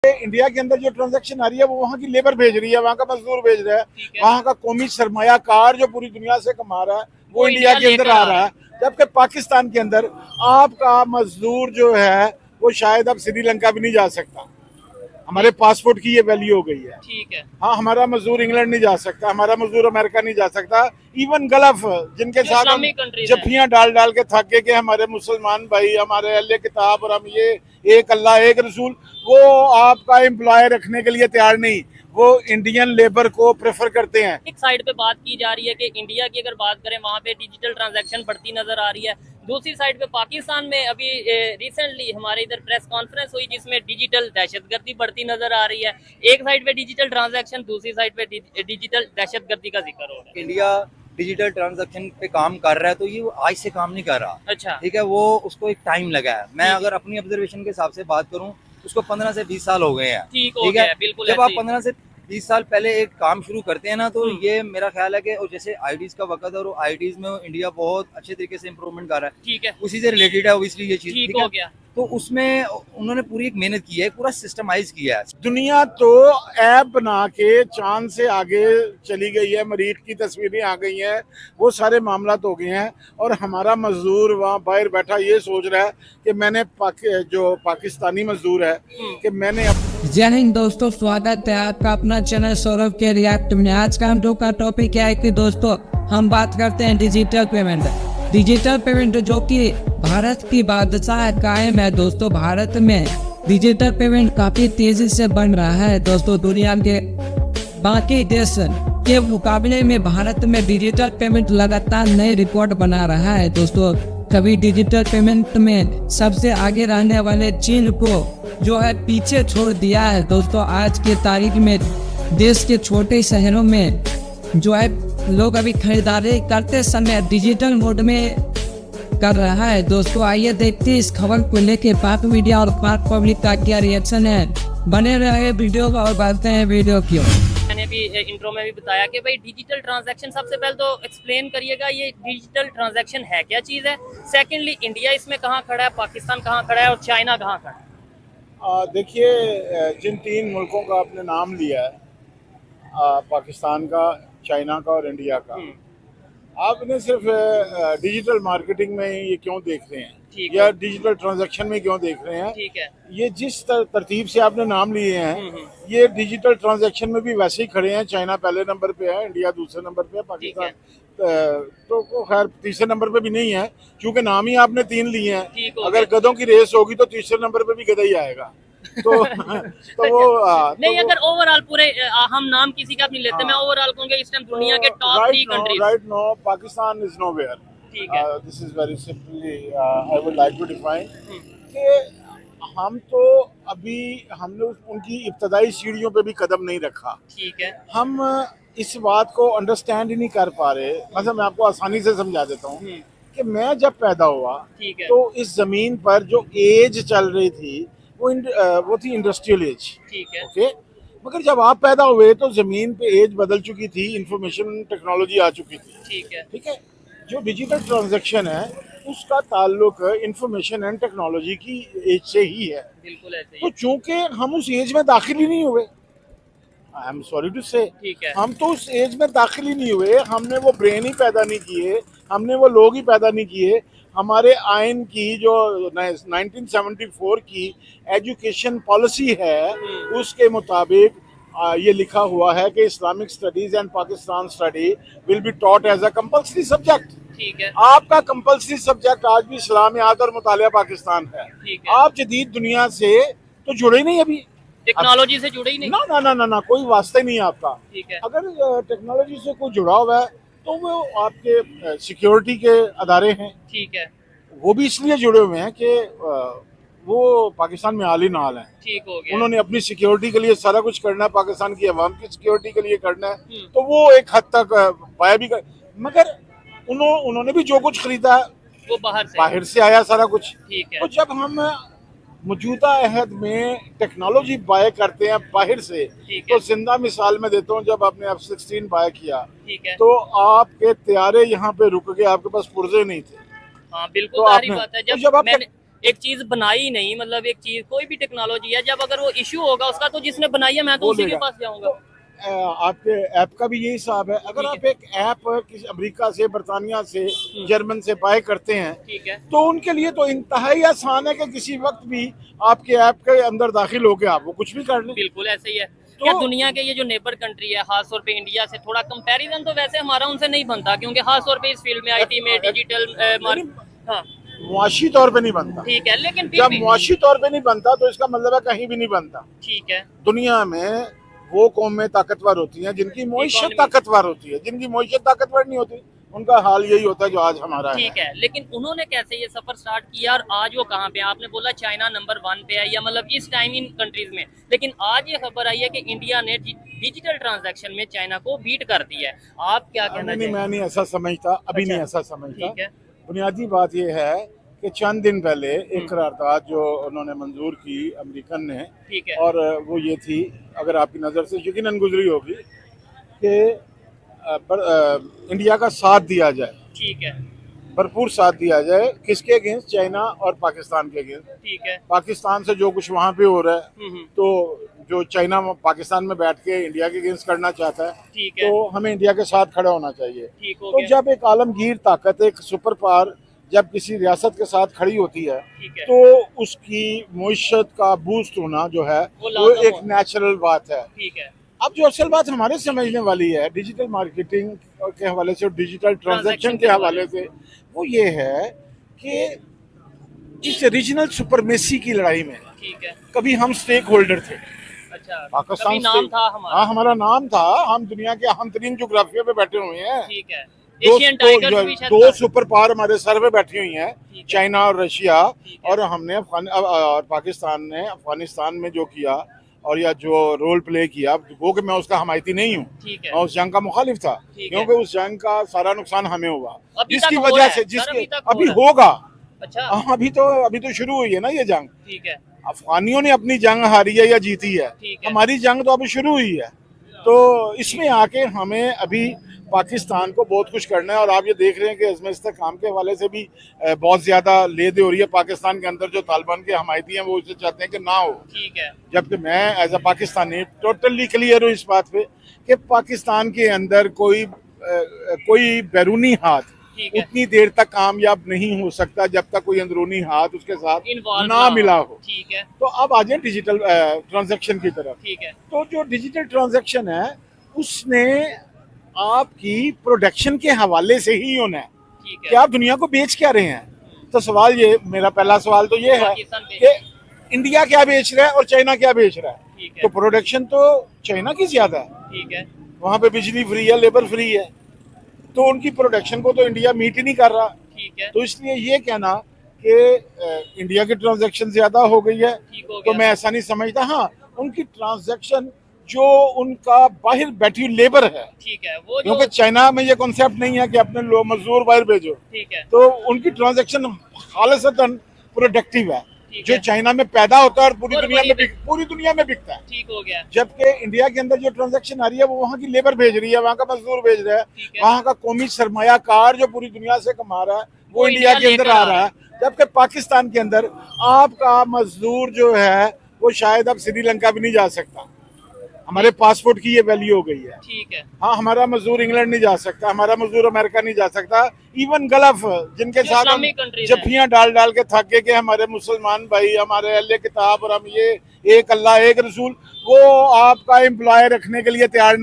India के अंदर जो ट्रांजैक्शन आ रही है वो वहाँ की लेबर भेज रही है, वहाँ का मजदूर भेज रहा है, वहाँ का कौमी सरमायाकार जो पूरी दुनिया से कमा रहा है वो इंडिया के अंदर आ रहा है। जबकि पाकिस्तान के अंदर आपका मजदूर जो है वो शायद अब श्रीलंका भी नहीं जा सकता। हमारे पासपोर्ट की ये वैल्यू हो गई है। ठीक है। हाँ, हमारा मजदूर इंग्लैंड नहीं जा सकता, हमारा मजदूर अमेरिका नहीं जा सकता। इवन गल्फ जिनके साथ हम जफ्फियां डाल डाल के थक गए कि हमारे मुसलमान भाई, हमारे अल्लाह किताब और हम ये एक अल्लाह एक रसूल, वो आपका एम्प्लॉय रखने के लिए तैयार नहीं, वो इंडियन लेबर को प्रेफर करते हैं। एक साइड पे बात की जा रही है कि इंडिया की अगर बात करें वहाँ पे डिजिटल ट्रांजैक्शन बढ़ती नजर आ रही है, दूसरी साइड पे पाकिस्तान में अभी रिसेंटली हमारे इधर प्रेस कॉन्फ्रेंस हुई जिसमें डिजिटल दहशतगर्दी बढ़ती नजर आ रही है। एक साइड पे डिजिटल ट्रांजैक्शन, दूसरी साइड पे डिजिटल दहशतगर्दी का जिक्र हो रहा है। इंडिया डिजिटल ट्रांजैक्शन पे काम कर रहा है तो ये आज से काम नहीं कर रहा। अच्छा, ठीक है, वो उसको एक टाइम लगा है। मैं अगर अपनी ऑब्जर्वेशन के हिसाब से बात करूं उसको 15 से 20 साल हो गए हैं। ठीक है, बिल्कुल। जब आप 15 से 20 साल पहले एक काम शुरू करते हैं ना तो ये मेरा ख्याल है कि और जैसे आईडीज का वक्त है और आईडीज में इंडिया बहुत अच्छे तरीके से इम्प्रूवमेंट कर रहा है। ठीक है, उसी से रिलेटेड है ओब्वियसली ये चीज। ठीक हो गया। तो उसमें उन्होंने पूरी एक मेहनत की है, पूरा सिस्टमाइज किया है। दुनिया तो ऐप बना के चांद से आगे चली गई है, मरीख की तस्वीरें आ गई हैं, वो सारे मामला हो गए हैं और हमारा मजदूर वहाँ बाहर बैठा ये सोच रहा है कि मैंने जो पाकिस्तानी मजदूर है कि मैंने जय हिंद दोस्तों, स्वागत है आपका अपना चैनल सौरभ के रिएक्ट में। आज का हम लोग का टॉपिक क्या है कि दोस्तों हम बात करते हैं डिजिटल पेमेंट। डिजिटल पेमेंट जो कि भारत की बादशाह कायम है दोस्तों। भारत में डिजिटल पेमेंट काफी तेजी से बढ़ रहा है दोस्तों। दुनिया के बाकी देश के मुकाबले में भारत में डिजिटल पेमेंट लगातार नए रिकॉर्ड बना रहा है दोस्तों। कभी डिजिटल पेमेंट में सबसे आगे रहने वाले चीन को जो है पीछे छोड़ दिया है दोस्तों। आज के तारीख में देश के छोटे शहरों में जो है लोग अभी खरीदारी करते समय डिजिटल मोड में कर रहा है दोस्तों। आइए देखते हैं इस खबर को लेके पाक मीडिया और पाक पब्लिक का क्या रिएक्शन है। बने रहे वीडियो का और बढ़ते हैं वीडियो क्यों। मैंने भी इंट्रो में भी बताया कि भाई डिजिटल ट्रांजैक्शन, सबसे पहले तो एक्सप्लेन करिएगा ये डिजिटल ट्रांजैक्शन है क्या चीज़ है। सेकेंडली इंडिया इसमें कहाँ खड़ा है, पाकिस्तान कहाँ खड़ा है और चाइना कहाँ खड़ा है। देखिए, जिन तीन मुल्कों का आपने नाम लिया है, पाकिस्तान का, चाइना का और इंडिया का, आपने सिर्फ डिजिटल मार्केटिंग में ये क्यों देख रहे हैं या डिजिटल ट्रांजैक्शन में क्यों देख रहे हैं? ठीक है, ये जिस तरतीब से आपने नाम लिए हैं ये डिजिटल ट्रांजैक्शन में भी वैसे ही खड़े हैं। चाइना पहले नंबर पे है, इंडिया दूसरे नंबर पे है, पाकिस्तान तो खैर तीसरे नंबर पे भी नहीं है क्योंकि नाम ही आपने तीन लिए हैं। अगर गधों की रेस होगी तो तीसरे नंबर पे भी गधा ही आएगा। तो वो नहीं, अगर ओवरऑल पूरे हम नाम किसी का नहीं लेते, मैं ओवरऑल कहूँगा इस टाइम दुनिया के top 3 countries. Right now Pakistan is nowhere. ठीक है, this is very simply I would like to define कि हम तो अभी हमने उनकी इब्तदाई सीढ़ियों पे भी कदम नहीं रखा। ठीक है, हम इस बात को अंडरस्टैंड ही नहीं कर पा रहे। मतलब मैं आपको आसानी से समझा देता हूँ कि मैं जब पैदा हुआ तो इस जमीन पर जो एज चल रही थी वो थी इंडस्ट्रियल एज। ठीक है, ओके, मगर जब आप पैदा हुए तो जमीन पे एज बदल चुकी थी, इंफॉर्मेशन टेक्नोलॉजी आ चुकी थी। ठीक है, ठीक है, जो डिजिटल ट्रांजैक्शन है उसका ताल्लुक इंफॉर्मेशन एंड टेक्नोलॉजी की एज से ही है। बिल्कुल ऐसे ही। तो चूंकि हम उस एज में दाखिल ही नहीं हुए, आई एम सॉरी टू से, हम तो उस एज में दाखिल ही नहीं हुए। हमने वो ब्रेन ही पैदा नहीं किए, हमने वो लोग ही पैदा नहीं किए। हमारे आइन की जो 1974 की एजुकेशन पॉलिसी है उसके मुताबिक ये लिखा हुआ है कि Islamic studies and Pakistan study will be taught as a compulsory subject. ठीक है, आपका कंपल्सरी सब्जेक्ट आज भी इस्लामियात और मुतालिया पाकिस्तान है। ठीक है, आप जदीद दुनिया से तो जुड़े ही नहीं, अभी टेक्नोलॉजी से जुड़े ही नहीं। ना ना ना ना ना, कोई वास्ता ही नहीं है आपका। ठीक है, अगर टेक्नोलॉजी से कोई जुड़ा हुआ है तो वो आपके सिक्योरिटी के अदारे हैं। ठीक है, वो भी इसलिए जुड़े हुए हैं कि वो पाकिस्तान में हाल ही नाल हैं। ठीक हो गया। उन्होंने अपनी सिक्योरिटी के लिए सारा कुछ करना है, पाकिस्तान की अवाम की सिक्योरिटी के लिए करना है, तो वो एक हद तक पाया भी मगर उन्होंने भी जो कुछ खरीदा है वो बाहर से आया सारा कुछ। ठीक है, तो जब हम मौजूदा अहद में टेक्नोलॉजी बाय करते हैं बाहर से, तो जिंदा मिसाल में देता हूँ, जब आपने F-16 बाय किया तो आपके तैयारे यहाँ पे रुक गए, आपके पास पुर्जे नहीं थे। हाँ, बिल्कुल सारी बात है। जब एक चीज बनाई नहीं, मतलब एक चीज कोई भी टेक्नोलॉजी है, जब अगर वो इश्यू होगा उसका तो जिसने बनाई है मैं तो उसी के पास जाऊंगा। आपके ऐप का भी यही हिसाब है। अगर आप एक ऐप किसी अमेरिका से, बरतानिया से, जर्मन से बाय करते हैं, ठीक है, तो उनके लिए तो इंतहाई आसान है कि किसी वक्त भी आपके ऐप के अंदर दाखिल होकर आप वो कुछ भी कर लें। बिल्कुल ऐसे ही है। क्या दुनिया के ये जो नेबर कंट्री है, खासतौर पे इंडिया से, थोड़ा कंपैरिजन तो वैसे हमारा उनसे नहीं बनता, क्योंकि खासतौर पे इस फील्ड में, आईटी में, डिजिटल हाँ मुआशी तौर पे नहीं बनता, ठीक है, लेकिन फिर जब भी मुआशी तौर पे नहीं बनता तो इसका मतलब है कहीं भी नहीं बनता। ठीक है, दुनिया में वो कौमें ताकतवर होती हैं जिनकी मईशत ताकतवर होती है, जिनकी मईशत ताकतवर नहीं होती उनका हाल यही होता है जो आज हमारा ठीक है। लेकिन उन्होंने कैसे ये सफर स्टार्ट किया और आज वो कहाँ पे है? आपने बोला चाइना नंबर 1 पे है, या मतलब इस टाइम इन कंट्रीज में, लेकिन आज ये खबर आई है कि इंडिया ने डिजिटल ट्रांजैक्शन में चाइना को बीट कर दिया है। आप क्या कहना नहीं, चाहिए? मैं नहीं ऐसा समझता, अभी अच्छा, नहीं ऐसा समझता। ठीक है, बुनियादी बात यह है कि चंद दिन पहले एक करारदाद जो उन्होंने मंजूर की अमेरिकन ने, ठीक है, और वो ये थी, अगर आपकी नज़र से यकीनन गुजरी होगी, कि इंडिया का साथ दिया जाए, ठीक है, भरपूर साथ दिया जाए। किसके अगेंस्ट? चाइना और पाकिस्तान के अगेंस्ट। ठीक है, पाकिस्तान से जो कुछ वहाँ पे हो रहा है, हम्म, तो जो चाइना पाकिस्तान में बैठ के इंडिया के अगेंस्ट करना चाहता है, ठीक है, तो हमें इंडिया के साथ खड़ा होना चाहिए। ठीक हो तो गया, जब एक आलमगीर ताकत, एक सुपर पावर जब किसी रियासत के साथ खड़ी होती है, ठीक है, तो उसकी मईशत का बूस्ट होना जो है वो वो लाजम एक हो। नेचुरल बात है। ठीक है, अब जो असल बात हमारे समझने वाली है डिजिटल मार्केटिंग के हवाले से और डिजिटल ट्रांजैक्शन के हवाले से, वो ये है कि इस रीजनल सुपरमेसी की लड़ाई में ठीक है, कभी हम स्टेक होल्डर थे। अच्छा, पाकिस्तान कभी नाम था हमारा, हाँ, हमारा नाम था, हम दुनिया के अहम तरीन जोग्राफिया पे बैठे हुए हैं। ठीक है, दो एशियन टाइगर्स भी शायद दो था। सुपर पावर हमारे सर पे बैठी हुई हैं, ठीक है, चाइना और रशिया, ठीक है, और हमने और पाकिस्तान ने अफगानिस्तान में जो किया और या जो रोल प्ले किया, वो कि मैं उसका हमायती नहीं हूँ, ठीक है, मैं उस जंग का मुखालिफ था, ठीक है। क्योंकि उस जंग का सारा नुकसान हमें हुआ, अभी जिसकी तक हो रहा वजह है, से, सर, जिसके अभी तक हो अभी रहा है। होगा। अच्छा, हाँ, अभी तो शुरू हुई है ना ये जंग। ठीक है, अफगानियों ने अपनी जंग हारी है या जीती है, ठीक है, हमारी जंग तो अभी शुरू हुई है। तो इसमें आके हमें अभी पाकिस्तान को बहुत कुछ करना है, और आप ये देख रहे हैं कि इसमें इस्तेहकाम के हवाले से भी बहुत ज्यादा ले दे हो रही है। पाकिस्तान के अंदर जो तालिबान के हमायती हैं वो इसे चाहते हैं कि ना हो, ठीक है, जबकि मैं as a Pakistani totally clear हूँ इस बात पे कि पाकिस्तान के अंदर कोई बैरूनी हाथ ठीक है, उतनी देर तक कामयाब नहीं हो सकता जब तक कोई अंदरूनी हाथ उसके साथ इन्वॉल्व ना मिला हो। ठीक है, तो अब आ जाए डिजिटल ट्रांजैक्शन की तरफ। ठीक है, तो जो डिजिटल ट्रांजैक्शन है उसने आपकी प्रोडक्शन के हवाले से ही होना है ठीक कि है, आप दुनिया को बेच क्या रहे हैं। तो सवाल ये, मेरा पहला सवाल तो ये है पाकिस्तान पे, कि इंडिया क्या बेच रहा है और चाइना क्या बेच रहा है। ठीक है, तो प्रोडक्शन तो चाइना की ज्यादा है, ठीक है, वहां पे बिजली फ्री है, लेबर फ्री है, तो उनकी प्रोडक्शन को तो इंडिया मीट ही नहीं कर रहा। ठीक है, तो इसलिए ये कहना कि इंडिया की ट्रांजैक्शन ज्यादा हो गई है, ठीक हो तो गया, मैं ऐसा नहीं समझता। हाँ, उनकी ट्रांजैक्शन जो उनका बाहर बैठी हुई लेबर है, ठीक है, वो जो, क्योंकि चाइना में ये कॉन्सेप्ट नहीं है कि अपने लोग मजदूर बाहर भेजो, ठीक है, तो उनकी ट्रांजैक्शन खालिसतन प्रोडक्टिव है, ठीक जो है, चाइना में पैदा होता है और पूरी और दुनिया वहीं में पूरी दुनिया में बिकता है। ठीक हो गया, जबकि इंडिया के अंदर जो ट्रांजैक्शन आ रही है वो वहाँ की लेबर भेज रही है, वहाँ का मजदूर भेज रहा है, ठीक है, वहाँ का कौमी सरमायाकार जो पूरी दुनिया से कमा रहा है वो इंडिया के अंदर लेकर आ रहा है। जबकि पाकिस्तान के अंदर आपका मजदूर जो है वो शायद अब श्रीलंका भी नहीं जा सकता, हमारे पासपोर्ट की ये वैल्यू हो गई है। ठीक है, हाँ, हमारा मजदूर इंग्लैंड नहीं जा सकता, हमारा मजदूर अमेरिका नहीं जा सकता, इवन गल्फ जिनके जो साथ हम इस्लामिक कंट्रीज हैं। जफ्फियां डाल डाल के थक गए कि हमारे मुसलमान भाई, हमारे अहले किताब और हम ये एक अल्लाह एक रसूल, वो आपका एम्प्लॉय रखने के लिए तैयार